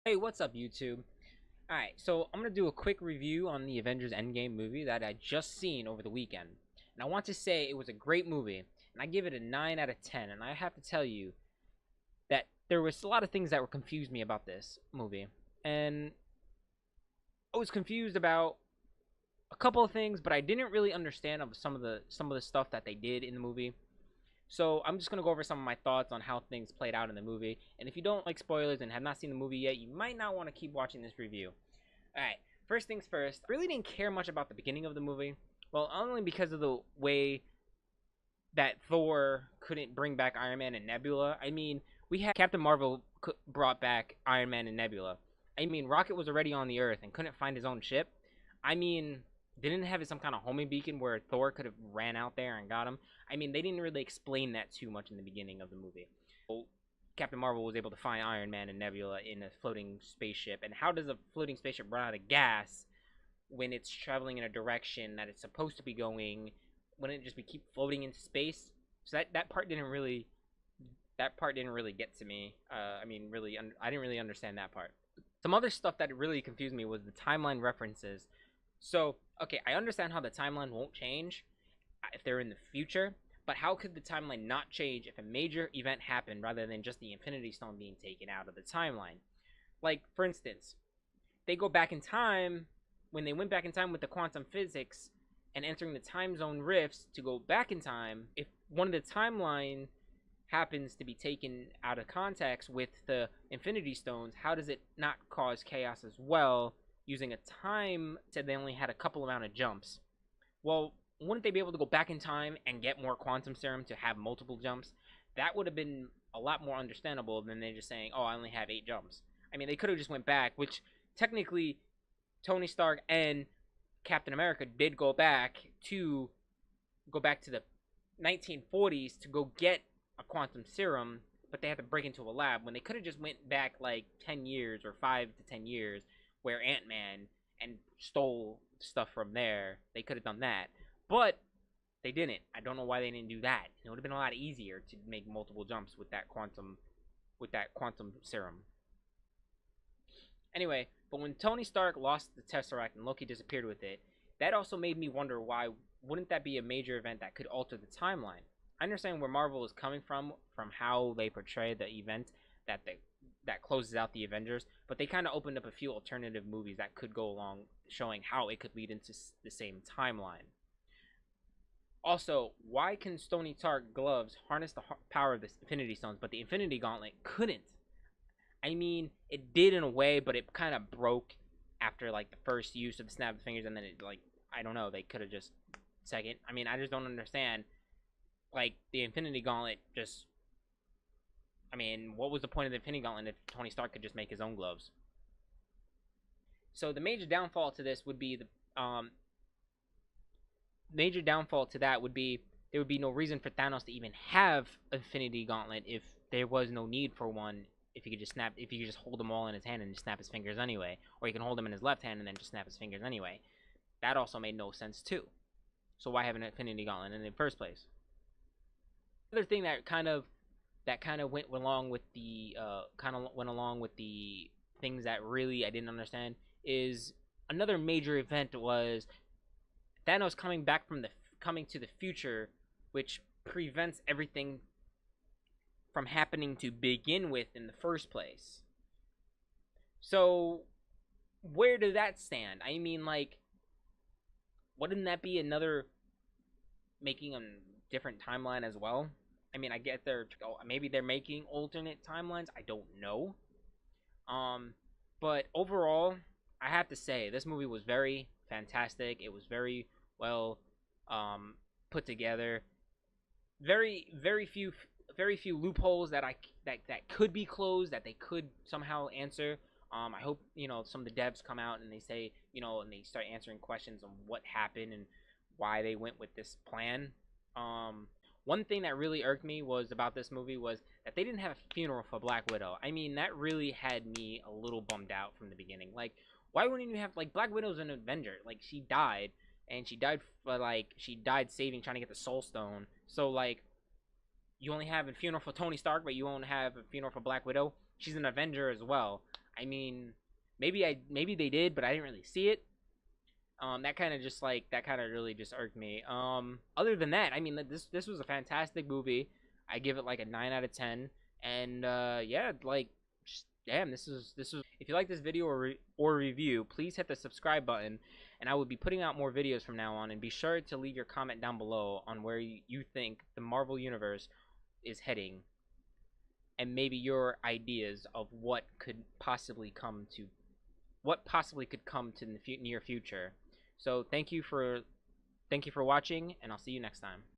Hey, what's up, YouTube? Alright, so I'm going to do a quick review on the Avengers Endgame movie that I just seen over the weekend. And I want to say it was a great movie, and I give it a 9 out of 10. And I have to tell you that there was a lot of things that were confused me about this movie. And I was confused about a couple of things, but I didn't really understand of some of the stuff that they did in the movie. So I'm just gonna go over some of my thoughts on how things played out in the movie. And if you don't like spoilers and have not seen the movie yet, you might not want to keep watching this review. Alright, first things first, I really didn't care much about the beginning of the movie. Well, only because of the way that Thor couldn't bring back Iron Man and Nebula. I mean, we had Captain Marvel brought back Iron Man and Nebula. I mean, Rocket was already on the Earth and couldn't find his own ship. I mean, didn't have some kind of homing beacon where Thor could have ran out there and got him. I mean, they didn't really explain that too much in the beginning of the movie. So, Captain Marvel was able to find Iron Man and Nebula in a floating spaceship. And how does a floating spaceship run out of gas when it's traveling in a direction that it's supposed to be going? Wouldn't it just be keep floating into space? So that part didn't really get to me. I mean, really, I didn't really understand that part. Some other stuff that really confused me was the timeline references. So, okay, I understand how the timeline won't change if they're in the future, but how could the timeline not change if a major event happened rather than just the Infinity Stone being taken out of the timeline? Like, for instance, they go back in time when they went back in time with the quantum physics and entering the time zone rifts to go back in time. If one of the timeline happens to be taken out of context with the Infinity Stones, how does it not cause chaos as well? Using a time said they only had a couple amount of jumps. Well, wouldn't they be able to go back in time and get more quantum serum to have multiple jumps? That would have been a lot more understandable than they just saying, "Oh, I only have 8 jumps." I mean, they could have just went back, which technically Tony Stark and Captain America did go back to the 1940s to go get a quantum serum, but they had to break into a lab when they could have just went back like 10 years or 5 to 10 years where Ant-Man and stole stuff from there. They could have done that. But they didn't. I don't know why they didn't do that. It would have been a lot easier to make multiple jumps with that quantum serum. Anyway, but when Tony Stark lost the Tesseract and Loki disappeared with it, that also made me wonder why wouldn't that be a major event that could alter the timeline? I understand where Marvel is coming from how they portray the event that closes out the Avengers, but they kind of opened up a few alternative movies that could go along showing how it could lead into the same timeline. Also, why can Stony Stark gloves harness the power of the Infinity Stones, but the Infinity Gauntlet couldn't? I mean, it did in a way, but it kind of broke after like the first use of the snap of fingers, and then it like I don't know, they could have just second. I mean, I just don't understand. Like the Infinity Gauntlet, just I mean, what was the point of the Infinity Gauntlet if Tony Stark could just make his own gloves? So the major downfall to that would be there would be no reason for Thanos to even have Infinity Gauntlet if there was no need for one. If he could just hold them all in his hand and just snap his fingers anyway, or he can hold them in his left hand and then just snap his fingers anyway. That also made no sense too. So why have an Infinity Gauntlet in the first place? Another thing that kind of went along with the things that really I didn't understand is another major event was Thanos coming to the future, which prevents everything from happening to begin with in the first place. So where did that stand? I mean, like, wouldn't that be another making a different timeline as well? I mean, I get maybe they're making alternate timelines. I don't know. Um, but overall, I have to say this movie was very fantastic. It was very well put together. Very few loopholes that could be closed that they could somehow answer. I hope some of the devs come out and they say and they start answering questions on what happened and why they went with this plan. One thing that really irked me was about this movie was that they didn't have a funeral for Black Widow. I mean, that really had me a little bummed out from the beginning. Like, why wouldn't you have like Black Widow's an Avenger? Like, she died, and she died saving, trying to get the Soul Stone. So like, you only have a funeral for Tony Stark, but you won't have a funeral for Black Widow. She's an Avenger as well. I mean, maybe they did, but I didn't really see it. That kind of just like that kind of really just irked me. Other than that, I mean, this was a fantastic movie. I give it like a 9 out of 10, and yeah, like, just, damn, this was. If you like this video or review, please hit the subscribe button, and I will be putting out more videos from now on. And be sure to leave your comment down below on where you think the Marvel universe is heading, and maybe your ideas of what possibly could come to the near future. So thank you for watching, and I'll see you next time.